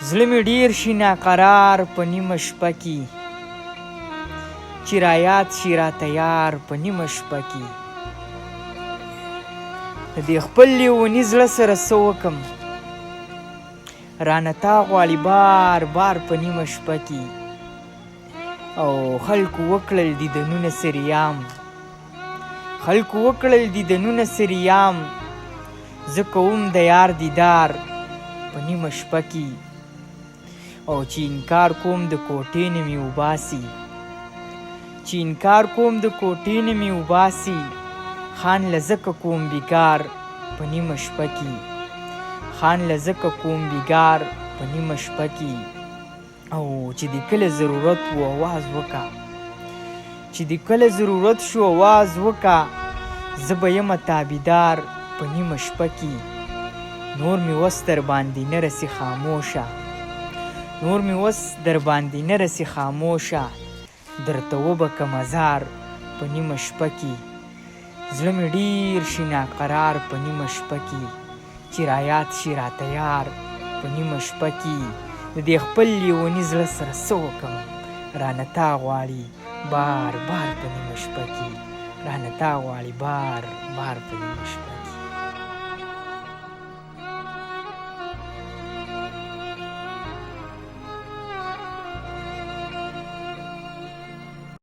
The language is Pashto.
زړه مې ډېر شي ناقرار په نیمه شپه کې، چې رایاد شي راته یار په نیمه شپه کې. د دې خپل لیوني زړه سره څه وکم، رانه تا غواړي بار بار په نیمه شپه کې. او خلکو وکړل دیدنونه سریام، خلکو وکړل دیدنونه سریام، زه کوم د یار دیدار په نیمه شپه کې. او چې انکار کوم د کوټې نه مې وباسي، چې انکار کوم د کوټې نه مې وباسي، خان له ځکه کوم بیګار په نیمه شپه کې، خان له ځکه کوم بیګار په نیمه شپه کې. او چې د کله ضرورت و آواز وکا، چې د کله ضرورت شو آواز وکا، زه به یمه تابیدار په نیمه شپه کې. نور مې وس در باندې نه رسي خاموشه، نور مې وس در باندې نه رسي خاموشه، درته وبکه مزار په نیمه شپه کې. زړه مې ډېر شي ناقرار په نیمه شپه کې، چې رایاد شي راته یار په نیمه شپه کې. د دې خپل لیوني زړه سره څه وکم، رانه تا غواړي بار بار په نیمه شپه کې، رانه تا غواړي بار بار په نیمه شپه کې.